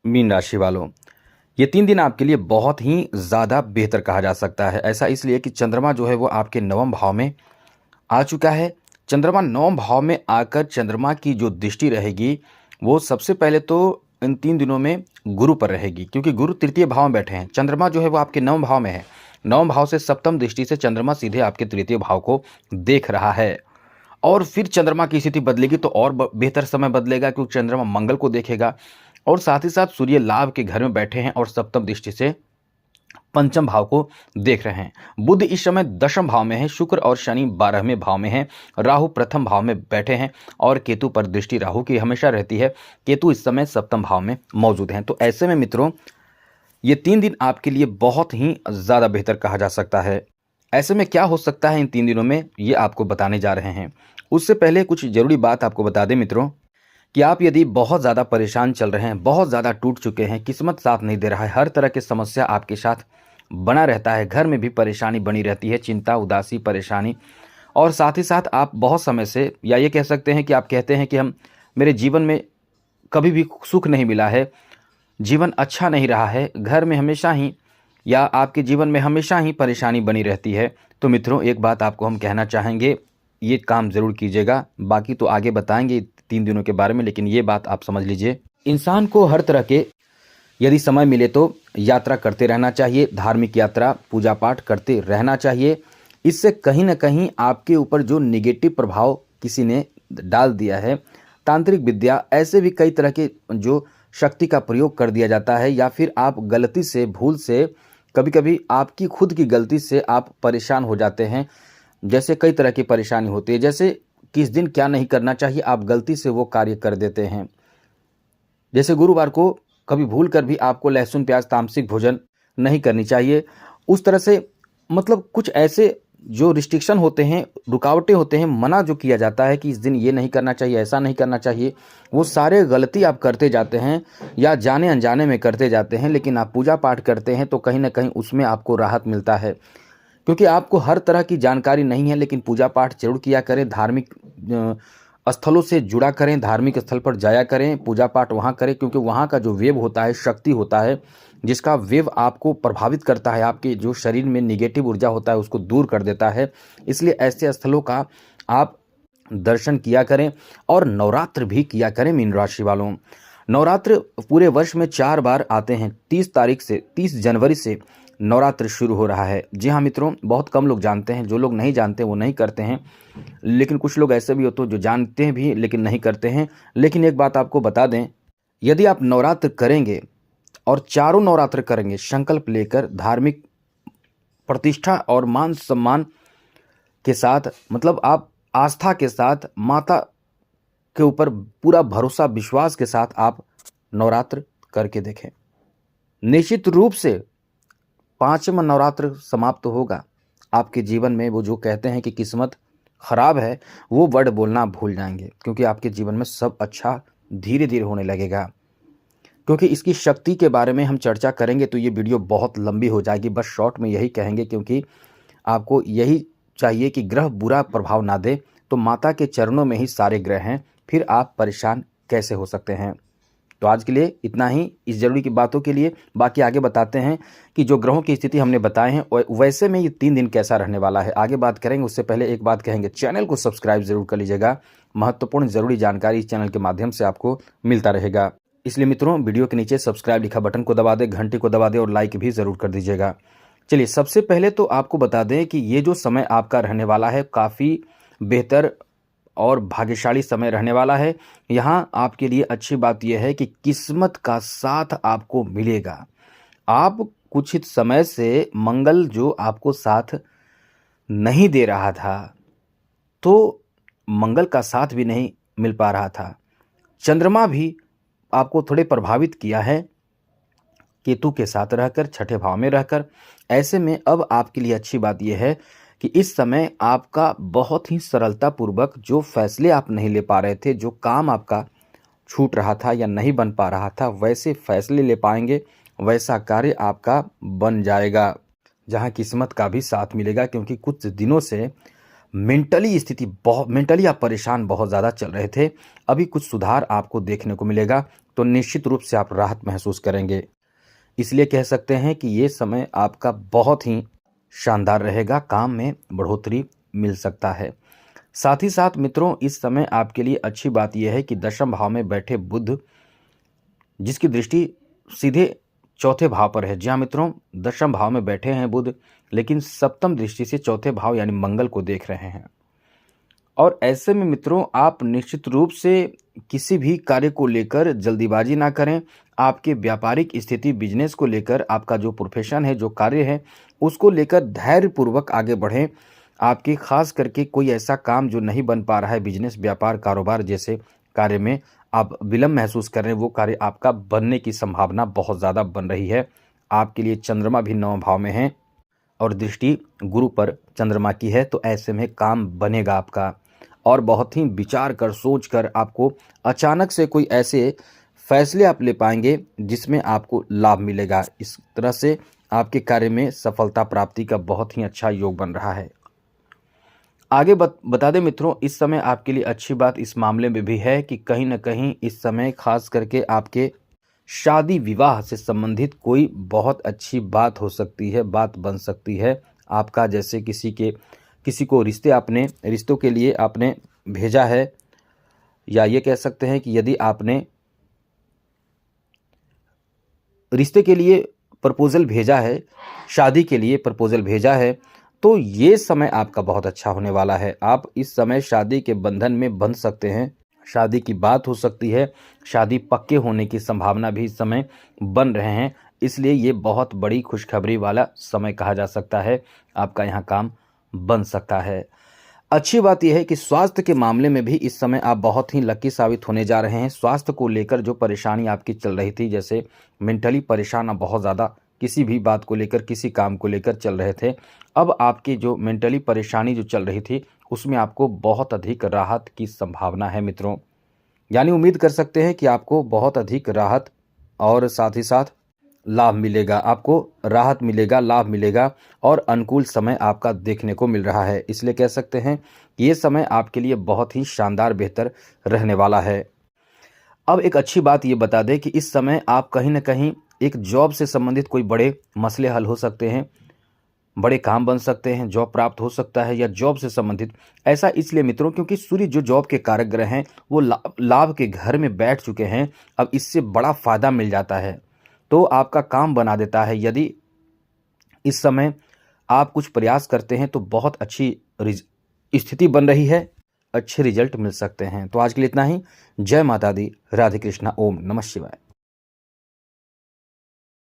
Mean राशि वालों, ये 3 दिन आपके लिए बहुत ही ज़्यादा बेहतर कहा जा सकता है। ऐसा इसलिए कि चंद्रमा जो है वो आपके नवम भाव में आ चुका है। चंद्रमा नवम भाव में आकर चंद्रमा की जो दृष्टि रहेगी वो सबसे पहले तो इन 3 दिनों में गुरु पर रहेगी, क्योंकि गुरु तृतीय भाव में बैठे हैं। चंद्रमा जो है वो आपके नवम भाव में है। नवम भाव से सप्तम दृष्टि से चंद्रमा सीधे आपके तृतीय भाव को देख रहा है। और फिर चंद्रमा की स्थिति बदलेगी तो और बेहतर समय बदलेगा, क्योंकि चंद्रमा मंगल को देखेगा और साथ ही साथ सूर्य लाभ के घर में बैठे हैं और सप्तम दृष्टि से पंचम भाव को देख रहे हैं। बुध इस समय दशम भाव में है, शुक्र और शनि 12वें भाव में हैं, राहु प्रथम भाव में बैठे हैं और केतु पर दृष्टि राहु की हमेशा रहती है। केतु इस समय सप्तम भाव में मौजूद हैं। तो ऐसे में मित्रों, ये 3 दिन आपके लिए बहुत ही ज़्यादा बेहतर कहा जा सकता है। ऐसे में क्या हो सकता है इन 3 दिनों में, ये आपको बताने जा रहे हैं। उससे पहले कुछ ज़रूरी बात आपको बता दें मित्रों, कि आप यदि बहुत ज़्यादा परेशान चल रहे हैं, बहुत ज़्यादा टूट चुके हैं, किस्मत साथ नहीं दे रहा है, हर तरह की समस्या आपके साथ बना रहता है, घर में भी परेशानी बनी रहती है, चिंता, उदासी, परेशानी, और साथ ही साथ आप बहुत समय से, या ये कह सकते हैं कि आप कहते हैं कि मेरे जीवन में कभी भी सुख नहीं मिला है, जीवन अच्छा नहीं रहा है, घर में हमेशा ही या आपके जीवन में हमेशा ही परेशानी बनी रहती है। तो मित्रों, एक बात आपको हम कहना चाहेंगे, ये काम ज़रूर कीजिएगा। बाकी तो आगे बताएंगे 3 दिनों के बारे में, लेकिन ये बात आप समझ लीजिए, इंसान को हर तरह के यदि समय मिले तो यात्रा करते रहना चाहिए, धार्मिक यात्रा, पूजा पाठ करते रहना चाहिए। इससे कहीं ना कहीं आपके ऊपर जो निगेटिव प्रभाव किसी ने डाल दिया है, तांत्रिक विद्या, ऐसे भी कई तरह के जो शक्ति का प्रयोग कर दिया जाता है, या फिर आप गलती से, भूल से, कभी कभी आपकी खुद की गलती से आप परेशान हो जाते हैं। जैसे कई तरह की परेशानी होती है, जैसे किस दिन क्या नहीं करना चाहिए, आप गलती से वो कार्य कर देते हैं। जैसे गुरुवार को कभी भूल कर भी आपको लहसुन, प्याज, तामसिक भोजन नहीं करनी चाहिए। उस तरह से मतलब कुछ ऐसे जो रिस्ट्रिक्शन होते हैं, रुकावटें होते हैं, मना जो किया जाता है कि इस दिन ये नहीं करना चाहिए, ऐसा नहीं करना चाहिए, वो सारे गलती आप करते जाते हैं या जाने अनजाने में करते जाते हैं। लेकिन आप पूजा पाठ करते हैं तो कहीं ना कहीं उसमें आपको राहत मिलता है, क्योंकि आपको हर तरह की जानकारी नहीं है। लेकिन पूजा पाठ जरूर किया करें, धार्मिक स्थलों से जुड़ा करें, धार्मिक स्थल पर जाया करें, पूजा पाठ वहाँ करें, क्योंकि वहाँ का जो वेव होता है, शक्ति होता है, जिसका वेव आपको प्रभावित करता है, आपके जो शरीर में निगेटिव ऊर्जा होता है उसको दूर कर देता है। इसलिए ऐसे स्थलों का आप दर्शन किया करें और नवरात्र भी किया करें। मीन राशि वालों, नवरात्र पूरे वर्ष में 4 बार आते हैं। 30 जनवरी से नवरात्र शुरू हो रहा है। जी हाँ मित्रों, बहुत कम लोग जानते हैं, जो लोग नहीं जानते वो नहीं करते हैं, लेकिन कुछ लोग ऐसे भी होते हैं जो जानते हैं भी लेकिन नहीं करते हैं। लेकिन एक बात आपको बता दें, यदि आप नवरात्र करेंगे और चारों नवरात्र करेंगे संकल्प लेकर, धार्मिक प्रतिष्ठा और मान सम्मान के साथ, मतलब आप आस्था के साथ, माता के ऊपर पूरा भरोसा, विश्वास के साथ आप नवरात्र करके देखें, निश्चित रूप से 5वां नवरात्र समाप्त होगा, आपके जीवन में वो जो कहते हैं कि किस्मत खराब है, वो वर्ड बोलना आप भूल जाएंगे, क्योंकि आपके जीवन में सब अच्छा धीरे धीरे होने लगेगा। क्योंकि इसकी शक्ति के बारे में हम चर्चा करेंगे तो ये वीडियो बहुत लंबी हो जाएगी। बस शॉर्ट में यही कहेंगे, क्योंकि आपको यही चाहिए कि ग्रह बुरा प्रभाव ना दे। तो माता के चरणों में ही सारे ग्रह हैं, फिर आप परेशान कैसे हो सकते हैं। तो आज के लिए इतना ही इस जरूरी की बातों के लिए। बाकी आगे बताते हैं कि जो ग्रहों की स्थिति हमने बताए हैं वैसे में ये 3 दिन कैसा रहने वाला है, आगे बात करेंगे। उससे पहले एक बात कहेंगे, चैनल को सब्सक्राइब जरूर कर लीजिएगा। महत्वपूर्ण जरूरी जानकारी इस चैनल के माध्यम से आपको मिलता रहेगा। इसलिए मित्रों, वीडियो के नीचे सब्सक्राइब लिखा बटन को दबा दें, घंटी को दबा दें और लाइक भी जरूर कर दीजिएगा। चलिए, सबसे पहले तो आपको बता दें कि ये जो समय आपका रहने वाला है काफ़ी बेहतर और भाग्यशाली समय रहने वाला है। यहाँ आपके लिए अच्छी बात यह है कि किस्मत का साथ आपको मिलेगा। आप कुछ ही समय से मंगल जो आपको साथ नहीं दे रहा था, तो मंगल का साथ भी नहीं मिल पा रहा था। चंद्रमा भी आपको थोड़े प्रभावित किया है, केतु के साथ रहकर, छठे भाव में रहकर। ऐसे में अब आपके लिए अच्छी बात यह है कि इस समय आपका बहुत ही सरलता पूर्वक जो फैसले आप नहीं ले पा रहे थे, जो काम आपका छूट रहा था या नहीं बन पा रहा था, वैसे फैसले ले पाएंगे, वैसा कार्य आपका बन जाएगा, जहां किस्मत का भी साथ मिलेगा। क्योंकि कुछ दिनों से मेंटली आप परेशान बहुत ज़्यादा चल रहे थे, अभी कुछ सुधार आपको देखने को मिलेगा। तो निश्चित रूप से आप राहत महसूस करेंगे। इसलिए कह सकते हैं कि ये समय आपका बहुत ही शानदार रहेगा, काम में बढ़ोतरी मिल सकता है। साथ ही साथ मित्रों, इस समय आपके लिए अच्छी बात यह है कि दशम भाव में बैठे बुध, जिसकी दृष्टि सीधे चौथे भाव पर है। जी हाँ मित्रों, दशम भाव में बैठे हैं बुध, लेकिन सप्तम दृष्टि से चौथे भाव यानी मंगल को देख रहे हैं। और ऐसे में मित्रों, आप निश्चित रूप से किसी भी कार्य को लेकर जल्दीबाजी ना करें। आपके व्यापारिक स्थिति, बिजनेस को लेकर, आपका जो प्रोफेशन है, जो कार्य है, उसको लेकर धैर्यपूर्वक आगे बढ़ें। आपके खास करके कोई ऐसा काम जो नहीं बन पा रहा है, बिजनेस, व्यापार, कारोबार जैसे कार्य में आप विलंब महसूस कर रहे हैं, वो कार्य आपका बनने की संभावना बहुत ज़्यादा बन रही है। आपके लिए चंद्रमा भी 9 भाव में है और दृष्टि गुरु पर चंद्रमा की है, तो ऐसे में काम बनेगा आपका। और बहुत ही विचार कर, सोच कर आपको अचानक से कोई ऐसे फैसले आप ले पाएंगे जिसमें आपको लाभ मिलेगा। इस तरह से आपके कार्य में सफलता प्राप्ति का बहुत ही अच्छा योग बन रहा है। आगे बता दें मित्रों, इस समय आपके लिए अच्छी बात इस मामले में भी है कि कहीं ना कहीं इस समय खास करके आपके शादी विवाह से संबंधित कोई बहुत अच्छी बात हो सकती है, बात बन सकती है आपका। जैसे किसी को रिश्तों के लिए आपने भेजा है, या ये कह सकते हैं कि यदि आपने रिश्ते के लिए प्रपोजल भेजा है, शादी के लिए प्रपोजल भेजा है, तो ये समय आपका बहुत अच्छा होने वाला है। आप इस समय शादी के बंधन में बंध सकते हैं, शादी की बात हो सकती है, शादी पक्के होने की संभावना भी इस समय बन रहे हैं। इसलिए ये बहुत बड़ी खुशखबरी वाला समय कहा जा सकता है। आपका यहाँ काम बन सकता है। अच्छी बात यह है कि स्वास्थ्य के मामले में भी इस समय आप बहुत ही लकी साबित होने जा रहे हैं। स्वास्थ्य को लेकर जो परेशानी आपकी चल रही थी, जैसे मेंटली परेशान आप बहुत ज़्यादा किसी भी बात को लेकर, किसी काम को लेकर चल रहे थे, अब आपकी जो मेंटली परेशानी जो चल रही थी, उसमें आपको बहुत अधिक राहत की संभावना है मित्रों। यानी उम्मीद कर सकते हैं कि आपको बहुत अधिक राहत और साथ ही साथ लाभ मिलेगा। आपको राहत मिलेगा, लाभ मिलेगा और अनुकूल समय आपका देखने को मिल रहा है। इसलिए कह सकते हैं कि ये समय आपके लिए बहुत ही शानदार, बेहतर रहने वाला है। अब एक अच्छी बात ये बता दें कि इस समय आप कहीं ना कहीं एक जॉब से संबंधित कोई बड़े मसले हल हो सकते हैं, बड़े काम बन सकते हैं, जॉब प्राप्त हो सकता है, या जॉब से संबंधित। ऐसा इसलिए मित्रों क्योंकि सूर्य जो जॉब के कारक ग्रह हैं, वो लाभ के घर में बैठ चुके हैं। अब इससे बड़ा फायदा मिल जाता है, तो आपका काम बना देता है। यदि इस समय आप कुछ प्रयास करते हैं तो बहुत अच्छी स्थिति बन रही है, अच्छे रिजल्ट मिल सकते हैं। तो आज के लिए इतना ही। जय माता दी, राधे कृष्णा, ओम नमः शिवाय।